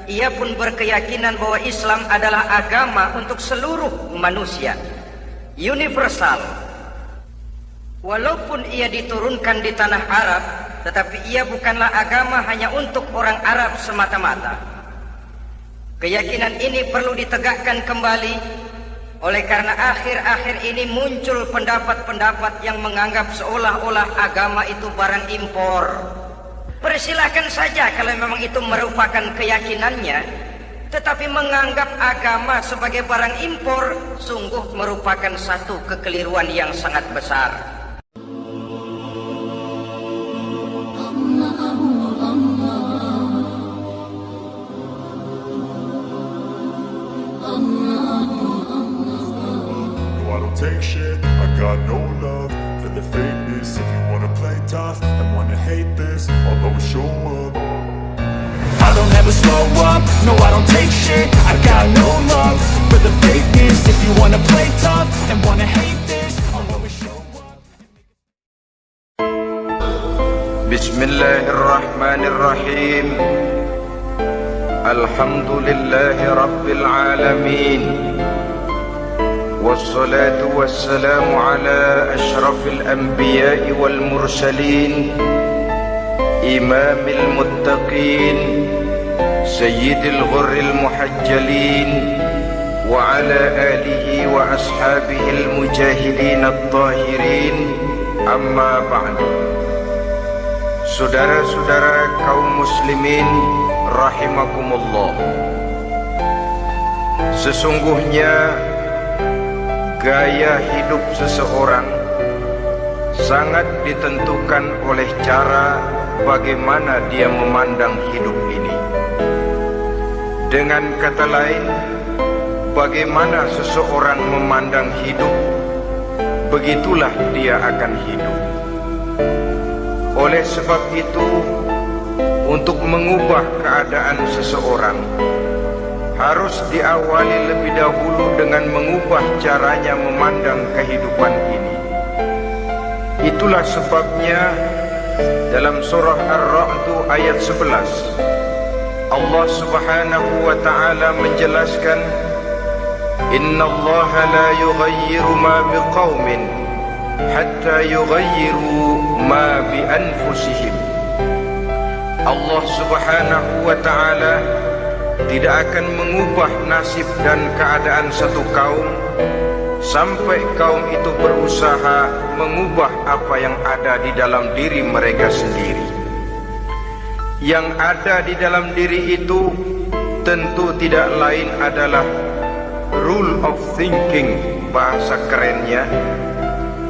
ia pun berkeyakinan bahwa Islam adalah agama untuk seluruh manusia, universal. Walaupun ia diturunkan di tanah Arab, tetapi ia bukanlah agama hanya untuk orang Arab semata-mata. Keyakinan ini perlu ditegakkan kembali. Oleh karena akhir-akhir ini muncul pendapat-pendapat yang menganggap seolah-olah agama itu barang impor. Persilahkan saja kalau memang itu merupakan keyakinannya, tetapi menganggap agama sebagai barang impor sungguh merupakan satu kekeliruan yang sangat besar. Take shit, I got no love for the fakeness. If you wanna play tough and wanna hate this, I'll always show up. I don't ever slow up, no I don't take shit. I got no love for the fakeness. If you wanna play tough and wanna hate this, I'll always show up. Bismillahirrahmanirrahim. Alhamdulillahi Rabbil Alamin. والصلاة والسلام على أشرف الأنبياء والمرسلين إمام المتقين سيد الغر المحجلين وعلى آله وأصحابه المجاهدين الطاهرين أما بعد. Saudara-saudara kaum muslimin rahimakumullah, sesungguhnya gaya hidup seseorang sangat ditentukan oleh cara bagaimana dia memandang hidup ini. Dengan kata lain, bagaimana seseorang memandang hidup, begitulah dia akan hidup. Oleh sebab itu, untuk mengubah keadaan seseorang, harus diawali lebih dahulu dengan mengubah caranya memandang kehidupan ini. Itulah sebabnya dalam surah Ar-Ra'd ayat 11 Allah Subhanahu wa ta'ala menjelaskan, Innallaha la yughayyiru ma biqaumin hatta yughayyiru ma bi anfusihim. Allah Subhanahu wa ta'ala tidak akan mengubah nasib dan keadaan satu kaum sampai kaum itu berusaha mengubah apa yang ada di dalam diri mereka sendiri. Yang ada di dalam diri itu tentu tidak lain adalah rule of thinking, bahasa kerennya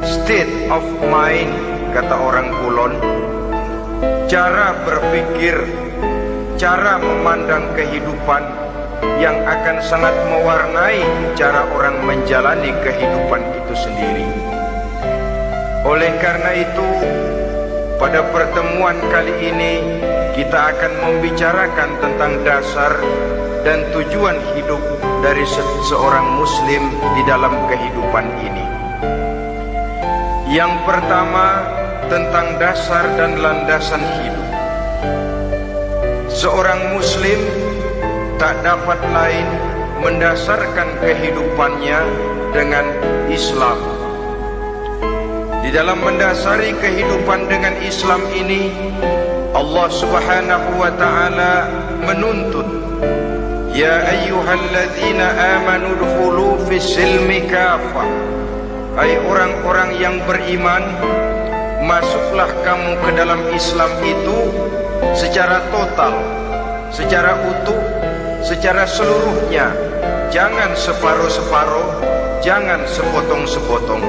state of mind, kata orang Kulon, cara berpikir, cara memandang kehidupan yang akan sangat mewarnai cara orang menjalani kehidupan itu sendiri. Oleh karena itu, pada pertemuan kali ini kita akan membicarakan tentang dasar dan tujuan hidup dari seorang muslim di dalam kehidupan ini. Yang pertama, tentang dasar dan landasan hidup. Seorang muslim tak dapat lain mendasarkan kehidupannya dengan Islam. Di dalam mendasari kehidupan dengan Islam ini, Allah Subhanahu wa ta'ala menuntut, Ya ayyuhalladzina amanu dkhulu fis silmi kafah. Hai orang-orang yang beriman, masuklah kamu ke dalam Islam itu secara total, secara utuh, secara seluruhnya. Jangan separuh-separuh, jangan sepotong-sepotong.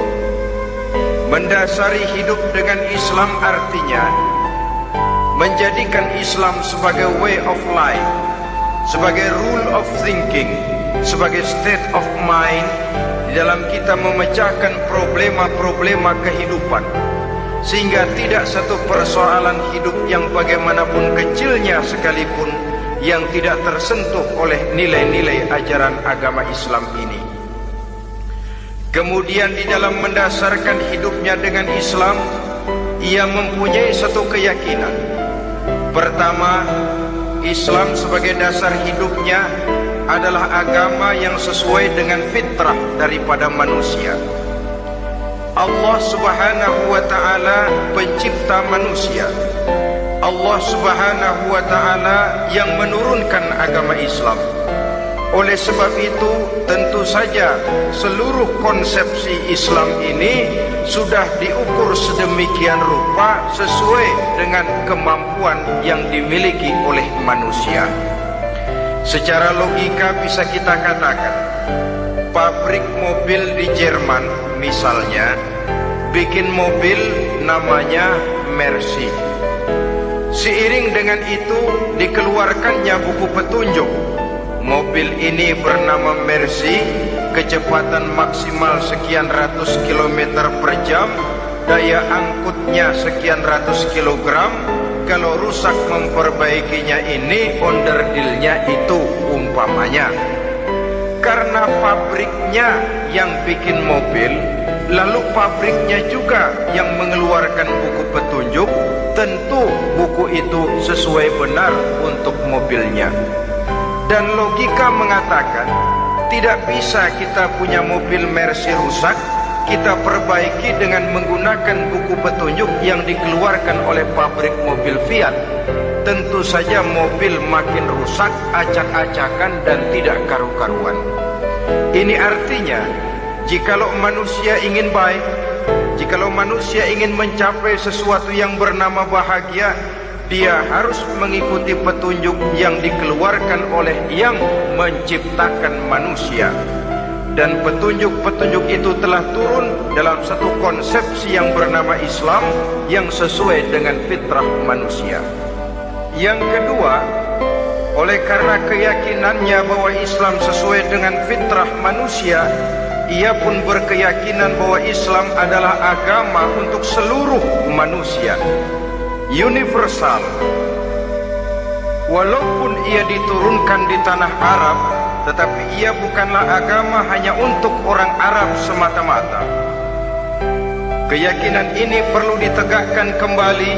Mendasari hidup dengan Islam artinya menjadikan Islam sebagai way of life, sebagai rule of thinking, sebagai state of mind di dalam kita memecahkan problema-problema kehidupan, sehingga tidak satu persoalan hidup yang bagaimanapun kecilnya sekalipun yang tidak tersentuh oleh nilai-nilai ajaran agama Islam ini. Kemudian di dalam mendasarkan hidupnya dengan Islam, ia mempunyai satu keyakinan. Pertama, Islam sebagai dasar hidupnya adalah agama yang sesuai dengan fitrah daripada manusia. Allah Subhanahu wa ta'ala pencipta manusia. Allah Subhanahu wa ta'ala yang menurunkan agama Islam. Oleh sebab itu, tentu saja seluruh konsepsi Islam ini sudah diukur sedemikian rupa sesuai dengan kemampuan yang dimiliki oleh manusia. Secara logika bisa kita katakan, pabrik mobil di Jerman misalnya bikin mobil namanya Mercy. Seiring dengan itu dikeluarkannya buku petunjuk. Mobil ini bernama Mercy, kecepatan maksimal sekian ratus kilometer per jam, daya angkutnya sekian ratus kilogram. Kalau rusak memperbaikinya ini, onderdilnya itu umpamanya. Karena pabriknya yang bikin mobil, lalu pabriknya juga yang mengeluarkan buku petunjuk, tentu buku itu sesuai benar untuk mobilnya. Dan logika mengatakan tidak bisa kita punya mobil Mercy rusak, kita perbaiki dengan menggunakan buku petunjuk yang dikeluarkan oleh pabrik mobil Fiat. Tentu saja mobil makin rusak, acak-acakan dan tidak karu-karuan. Ini artinya, jikalau manusia ingin baik, jikalau manusia ingin mencapai sesuatu yang bernama bahagia, dia harus mengikuti petunjuk yang dikeluarkan oleh yang menciptakan manusia. Dan petunjuk-petunjuk itu telah turun dalam satu konsepsi yang bernama Islam yang sesuai dengan fitrah manusia. Yang kedua, oleh karena keyakinannya bahwa Islam sesuai dengan fitrah manusia, ia pun berkeyakinan bahwa Islam adalah agama untuk seluruh manusia, universal. Walaupun ia diturunkan di tanah Arab, tetapi ia bukanlah agama hanya untuk orang Arab semata-mata. Keyakinan ini perlu ditegakkan kembali,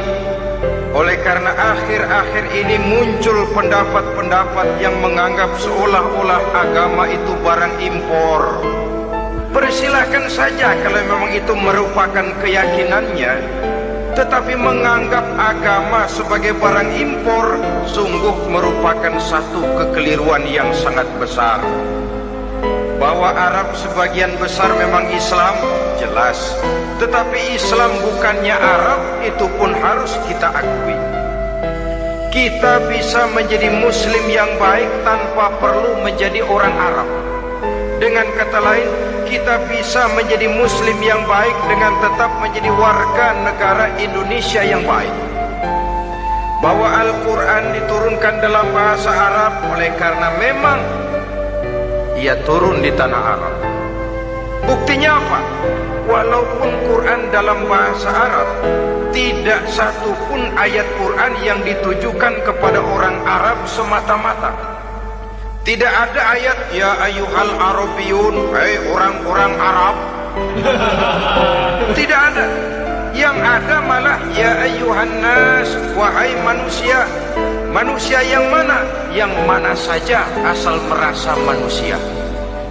oleh karena akhir-akhir ini muncul pendapat-pendapat yang menganggap seolah-olah agama itu barang impor. Persilahkan saja kalau memang itu merupakan keyakinannya, tetapi menganggap agama sebagai barang impor sungguh merupakan satu kekeliruan yang sangat besar. Bahwa Arab sebagian besar memang Islam, jelas. Tetapi Islam bukannya Arab, itu pun harus kita akui. Kita bisa menjadi Muslim yang baik tanpa perlu menjadi orang Arab. Dengan kata lain, kita bisa menjadi Muslim yang baik dengan tetap menjadi warga negara Indonesia yang baik. Bahwa Al-Quran diturunkan dalam bahasa Arab oleh karena memang ia turun di tanah Arab. Buktinya apa? Walaupun Quran dalam bahasa Arab, tidak satu pun ayat Quran yang ditujukan kepada orang Arab semata-mata. Tidak ada ayat ya ayyuhal arabiyun, hai orang-orang Arab. Tidak ada. Yang ada malah ya ayyuhan nas, wahai manusia. Manusia yang mana? Yang mana saja asal merasa manusia.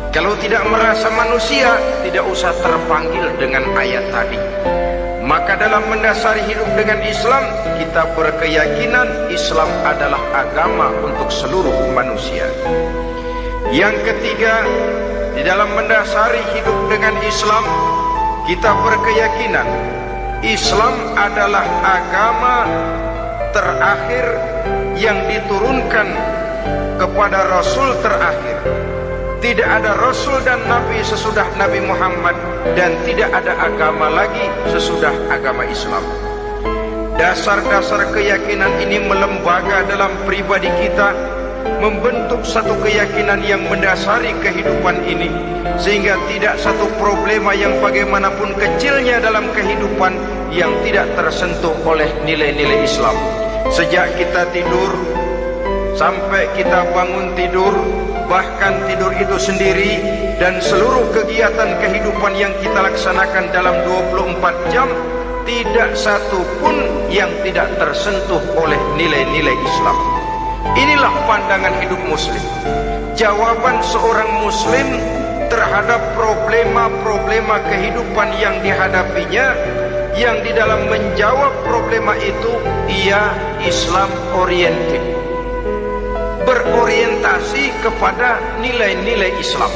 Kalau tidak merasa manusia, tidak usah terpanggil dengan ayat tadi. Maka dalam mendasari hidup dengan Islam, kita berkeyakinan Islam adalah agama untuk seluruh manusia. Yang ketiga, di dalam mendasari hidup dengan Islam, kita berkeyakinan Islam adalah agama terakhir yang diturunkan kepada Rasul terakhir. Tidak ada Rasul dan Nabi sesudah Nabi Muhammad, dan tidak ada agama lagi sesudah agama Islam. Dasar-dasar keyakinan ini melembaga dalam pribadi kita, membentuk satu keyakinan yang mendasari kehidupan ini, sehingga tidak satu problema yang bagaimanapun kecilnya dalam kehidupan yang tidak tersentuh oleh nilai-nilai Islam. Sejak kita tidur sampai kita bangun tidur, bahkan tidur itu sendiri, dan seluruh kegiatan kehidupan yang kita laksanakan dalam 24 jam, tidak satu pun yang tidak tersentuh oleh nilai-nilai Islam. Inilah pandangan hidup muslim. Jawaban seorang muslim terhadap problema-problema kehidupan yang dihadapinya, yang di dalam menjawab problema itu ia Islam oriented, berorientasi kepada nilai-nilai Islam.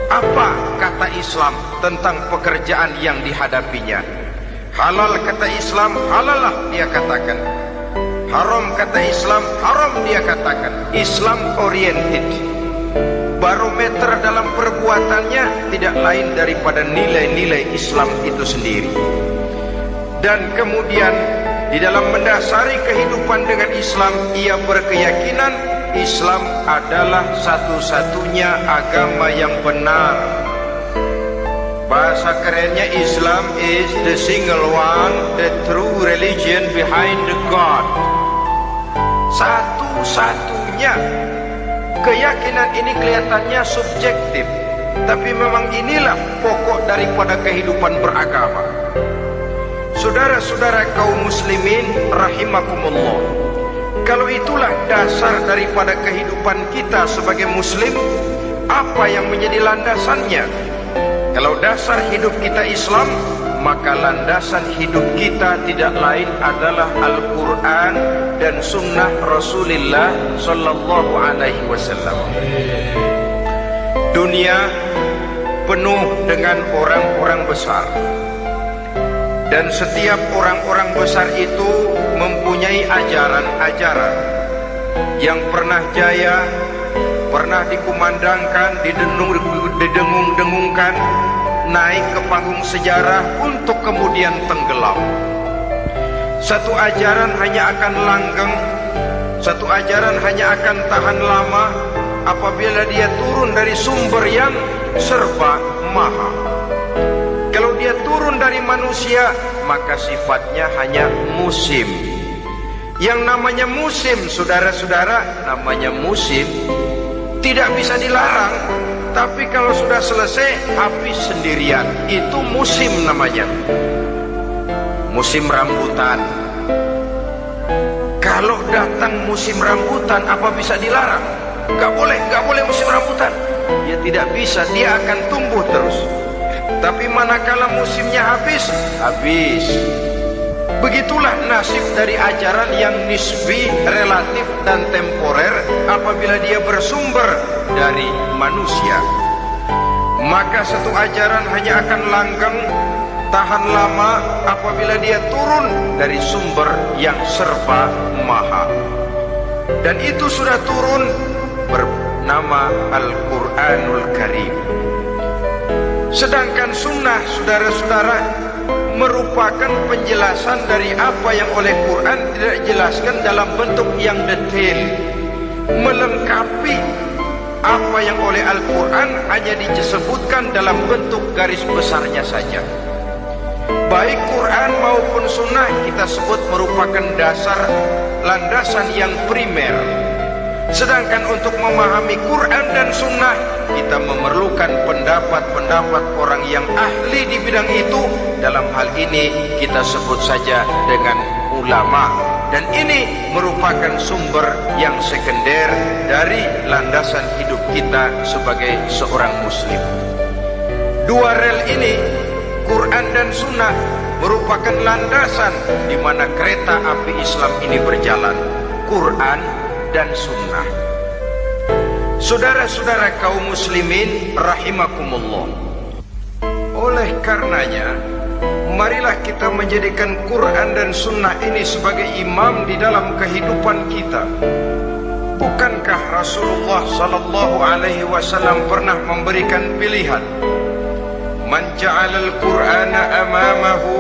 Apa kata Islam tentang pekerjaan yang dihadapinya? Halal kata Islam, halalah dia katakan. Haram kata Islam, haram dia katakan. Islam oriented. Barometer dalam perbuatannya tidak lain daripada nilai-nilai Islam itu sendiri. Dan kemudian di dalam mendasari kehidupan dengan Islam, ia berkeyakinan Islam adalah satu-satunya agama yang benar. Bahasa kerennya, Islam is the single one, the true religion behind the God. Satu-satunya. Keyakinan ini kelihatannya subjektif, tapi memang inilah pokok daripada kehidupan beragama. Saudara-saudara kaum muslimin rahimakumullah, kalau itulah dasar daripada kehidupan kita sebagai muslim, apa yang menjadi landasannya? Kalau dasar hidup kita Islam, maka landasan hidup kita tidak lain adalah Al-Quran dan Sunnah Rasulullah Sallallahu Alaihi Wasallam. Dunia penuh dengan orang-orang besar, dan setiap orang-orang besar itu mempunyai ajaran-ajaran yang pernah jaya, pernah dikumandangkan, didengung-dengungkan, naik ke panggung sejarah untuk kemudian tenggelam. Satu ajaran hanya akan langgeng, satu ajaran hanya akan tahan lama apabila dia turun dari sumber yang serba maha. Kalau dia turun dari manusia, maka sifatnya hanya musim. Yang namanya musim, saudara-saudara, namanya musim tidak bisa dilarang. Tapi kalau sudah selesai, habis sendirian. Itu musim namanya. Musim rambutan. Kalau datang musim rambutan, apa bisa dilarang? Gak boleh musim rambutan. Ya tidak bisa, dia akan tumbuh terus. Tapi manakala musimnya habis, habis. Begitulah nasib dari ajaran yang nisbi, relatif dan temporer apabila dia bersumber dari manusia. Maka satu ajaran hanya akan langgeng, tahan lama apabila dia turun dari sumber yang serba maha. Dan itu sudah turun bernama Al-Quranul Karim. Sedangkan sunnah, saudara-saudara, merupakan penjelasan dari apa yang oleh Quran tidak dijelaskan dalam bentuk yang detail, melengkapi apa yang oleh Al-Quran hanya disebutkan dalam bentuk garis besarnya saja. Baik Quran maupun sunnah kita sebut merupakan dasar, landasan yang primer. Sedangkan untuk memahami Quran dan sunnah, kita memerlukan pendapat-pendapat orang yang ahli di bidang itu. Dalam hal ini kita sebut saja dengan ulama. Dan ini merupakan sumber yang sekunder dari landasan hidup kita sebagai seorang muslim. Dua rel ini, Quran dan sunnah, merupakan landasan di mana kereta api Islam ini berjalan. Quran dan sunnah. Saudara-saudara kaum muslimin rahimakumullah, oleh karenanya marilah kita menjadikan Quran dan sunnah ini sebagai imam di dalam kehidupan kita. Bukankah Rasulullah sallallahu alaihi wasallam pernah memberikan pilihan, man ja'alal Qur'ana amamahu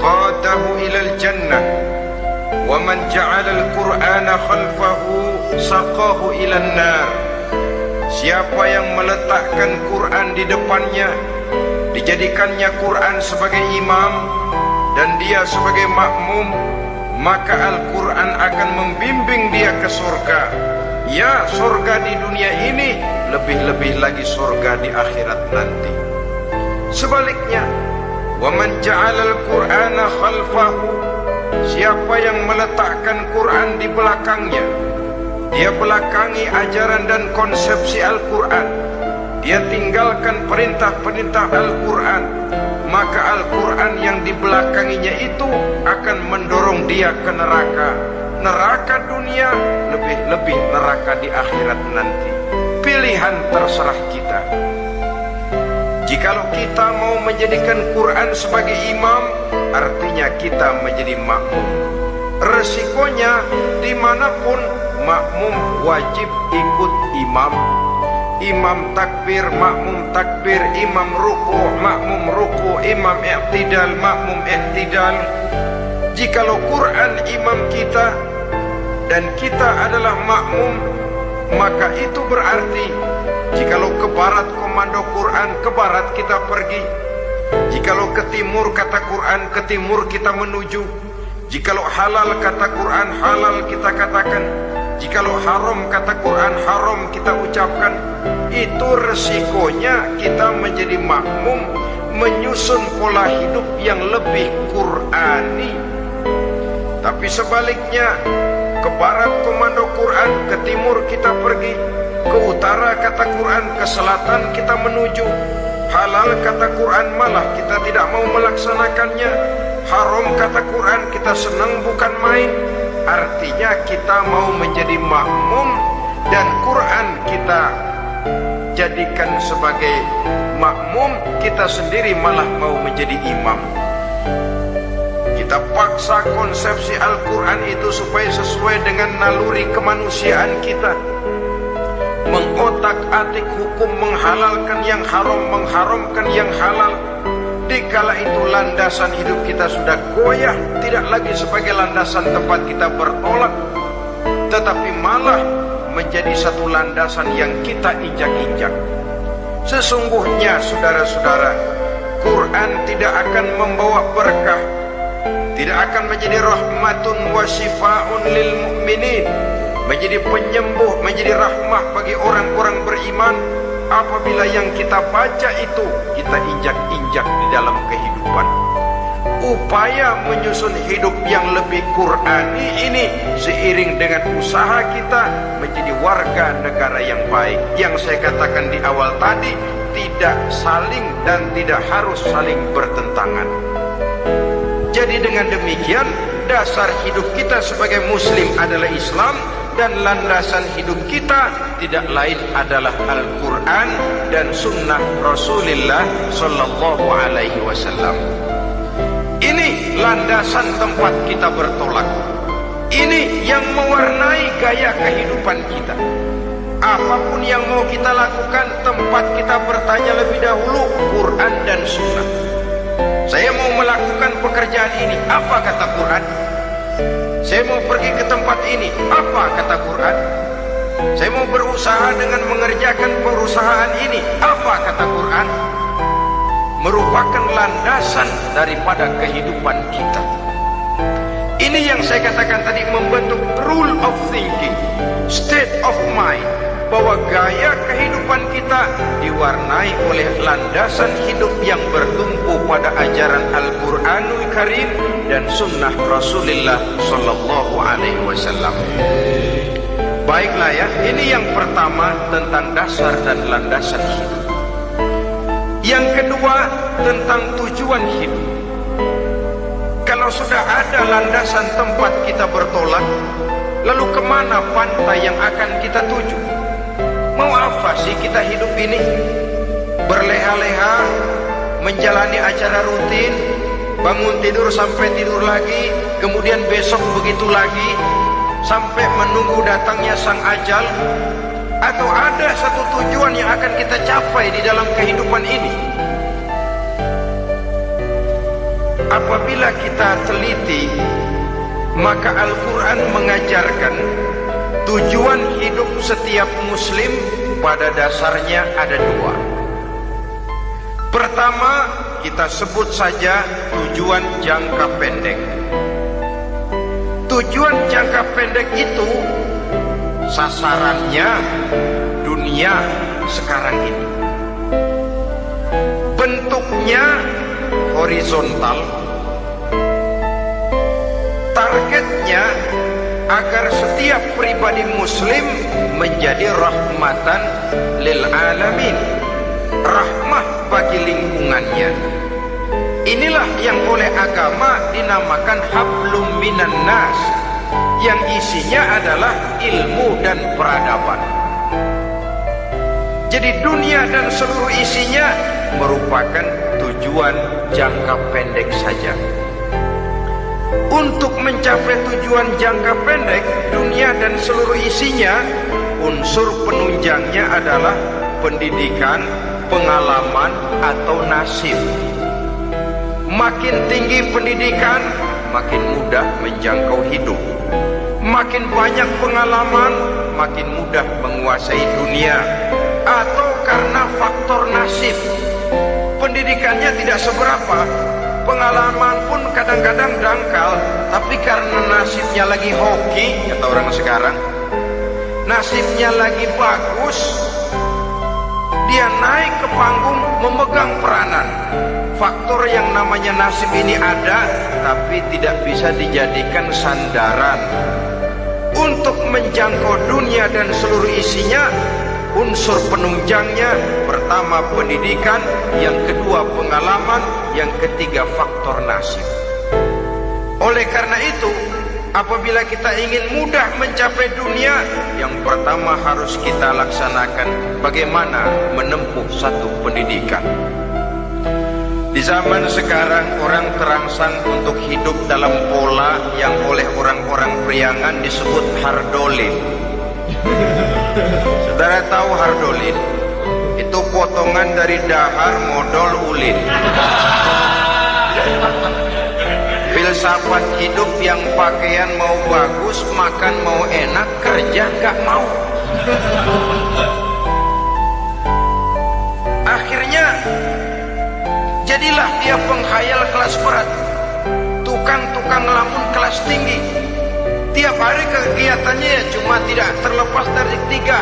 qadahu ilal jannah wa man ja'alal Qur'ana khalfahu saqahu ilan nar. Siapa yang meletakkan Quran di depannya, dijadikannya Quran sebagai imam dan dia sebagai makmum, maka Al-Quran akan membimbing dia ke surga. Ya, surga di dunia ini, lebih-lebih lagi surga di akhirat nanti. Sebaliknya, wa man ja'alal Qur'ana khalfahu, siapa yang meletakkan Quran di belakangnya, dia belakangi ajaran dan konsepsi Al-Quran, dia tinggalkan perintah-perintah Al-Quran, maka Al-Quran yang dibelakanginya itu akan mendorong dia ke neraka. Neraka dunia, lebih-lebih neraka di akhirat nanti. Pilihan terserah kita. Jikalau kita mau menjadikan Quran sebagai imam, artinya kita menjadi makmum. Resikonya dimanapun makmum wajib ikut imam. Imam takbir, makmum takbir, imam ruku, makmum ruku, imam i'tidal, makmum i'tidal. Jikalau Quran imam kita dan kita adalah makmum, maka itu berarti jikalau ke barat komando Quran, ke barat kita pergi. Jikalau ke timur kata Quran, ke timur kita menuju. Jikalau halal kata Quran, halal kita katakan. Jikalau haram kata Quran, haram kita ucapkan. Itu resikonya kita menjadi makmum, menyusun pola hidup yang lebih Qurani. Tapi sebaliknya, ke barat komando Quran, ke timur kita pergi, ke utara kata Quran, ke selatan kita menuju. Halal kata Quran malah kita tidak mau melaksanakannya. Haram kata Quran kita senang bukan main. Artinya kita mau menjadi makmum dan Quran kita jadikan sebagai makmum, kita sendiri malah mau menjadi imam. Kita paksa konsepsi Al-Quran itu supaya sesuai dengan naluri kemanusiaan kita, mengotak-atik hukum, menghalalkan yang haram, mengharamkan yang halal. Dikala itu landasan hidup kita sudah goyah, tidak lagi sebagai landasan tempat kita bertolak, tetapi malah menjadi satu landasan yang kita injak-injak. Sesungguhnya saudara-saudara, Quran tidak akan membawa berkah, tidak akan menjadi rahmatun wa syifaun lil mu'minin, menjadi penyembuh, menjadi rahmah bagi orang-orang beriman, apabila yang kita baca itu kita injak-injak di dalam kehidupan. Upaya menyusun hidup yang lebih Qurani ini seiring dengan usaha kita menjadi warga negara yang baik. Yang saya katakan di awal tadi, tidak saling dan tidak harus saling bertentangan. Jadi dengan demikian, dasar hidup kita sebagai muslim adalah Islam, dan landasan hidup kita tidak lain adalah Al-Quran dan Sunnah Rasulullah Sallallahu Alaihi Wasallam. Ini landasan tempat kita bertolak. Ini yang mewarnai gaya kehidupan kita. Apapun yang mau kita lakukan, tempat kita bertanya lebih dahulu Quran dan Sunnah. Saya mau melakukan pekerjaan ini, apa kata Quran? Saya mau pergi ke tempat ini, apa kata Quran? Saya mau berusaha dengan mengerjakan perusahaan ini, apa kata Quran? Merupakan landasan daripada kehidupan kita. Ini yang saya katakan tadi, membentuk rule of thinking, state of mind, bahwa gaya kehidupan kita diwarnai oleh landasan hidup yang bertumpu pada ajaran Al-Quranul Karim dan Sunnah Rasulullah Sallallahu Alaihi Wasallam. Baiklah ya, ini yang pertama tentang dasar dan landasan hidup. Yang kedua tentang tujuan hidup. Kalau sudah ada landasan tempat kita bertolak, lalu kemana pantai yang akan kita tuju? Mau apa sih kita hidup ini? Berleha-leha, menjalani acara rutin, bangun tidur sampai tidur lagi, kemudian besok begitu lagi, sampai menunggu datangnya sang ajal? Atau ada satu tujuan yang akan kita capai di dalam kehidupan ini? Apabila kita teliti, maka Al-Quran mengajarkan tujuan hidup setiap muslim pada dasarnya ada dua. Pertama, kita sebut saja tujuan jangka pendek. Tujuan jangka pendek itu sasarannya dunia sekarang ini. Bentuknya horizontal, targetnya agar setiap pribadi muslim menjadi rahmatan lil alamin, rahmah bagi lingkungannya. Inilah yang oleh agama dinamakan hablum minan nas, yang isinya adalah ilmu dan peradaban. Jadi dunia dan seluruh isinya merupakan tujuan jangka pendek saja. Untuk mencapai tujuan jangka pendek, dunia dan seluruh isinya, unsur penunjangnya adalah pendidikan, pengalaman, atau nasib. Makin tinggi pendidikan, makin mudah menjangkau hidup. Makin banyak pengalaman, makin mudah menguasai dunia. Atau karena faktor nasib, pendidikannya tidak seberapa, pengalaman pun kadang-kadang dangkal, tapi karena nasibnya lagi hoki, kata orang sekarang, nasibnya lagi bagus, dia naik ke panggung memegang peranan. Faktor yang namanya nasib ini ada, tapi tidak bisa dijadikan sandaran. Untuk menjangkau dunia dan seluruh isinya, unsur penunjangnya pertama pendidikan, yang kedua pengalaman, yang ketiga faktor nasib. Oleh karena itu, apabila kita ingin mudah mencapai dunia, yang pertama harus kita laksanakan bagaimana menempuh satu pendidikan. Di zaman sekarang orang terangsang untuk hidup dalam pola yang oleh orang-orang priangan disebut hardolin. Saudara tahu hardolin? Itu potongan dari dahar modal ulin. Filsafat hidup yang pakaian mau bagus, makan mau enak, kerja nggak mau. Akhirnya jadilah dia penghayal kelas berat, tukang-tukang lamun kelas tinggi. Tiap hari kegiatannya ya cuma tidak terlepas dari tiga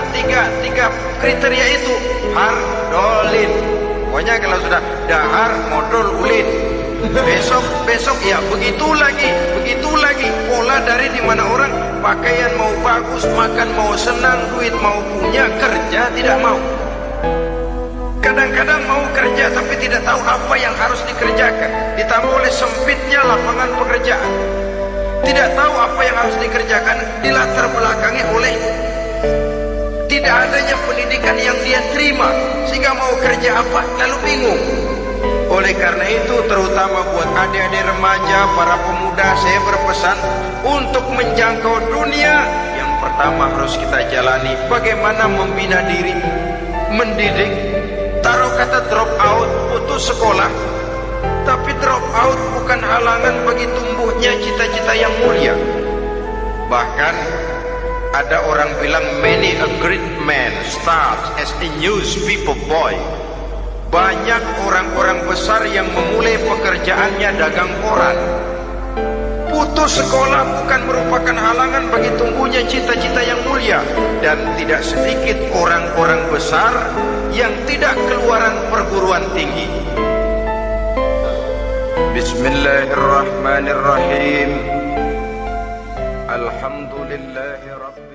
kriteria itu. Hardolin. Pokoknya kalau sudah dahar modal ulin, besok ya begitu lagi. Pola dari dimana orang pakaian mau bagus, makan mau senang, duit mau punya, kerja tidak mau. Kadang-kadang mau kerja tapi tidak tahu apa yang harus dikerjakan, ditambah oleh sempitnya lapangan pekerjaan. Tidak tahu apa yang harus dikerjakan, dilatar belakangi oleh tidak adanya pendidikan yang dia terima, sehingga mau kerja apa lalu bingung. Oleh karena itu, terutama buat adik-adik remaja, para pemuda, saya berpesan untuk menjangkau dunia, yang pertama harus kita jalani bagaimana membina diri, mendidik. Taruh kata drop out, putus sekolah, tapi drop out bukan halangan bagi tumbuhnya cita-cita yang mulia. Bahkan ada orang bilang many a great man starts as a newspaper boy. Banyak orang-orang besar yang memulai pekerjaannya dagang koran. Putus sekolah bukan merupakan halangan bagi tumbuhnya cita-cita yang mulia. Dan tidak sedikit orang-orang besar yang tidak keluaran perguruan tinggi. Bismillahirrahmanirrahim. Alhamdulillahirabbil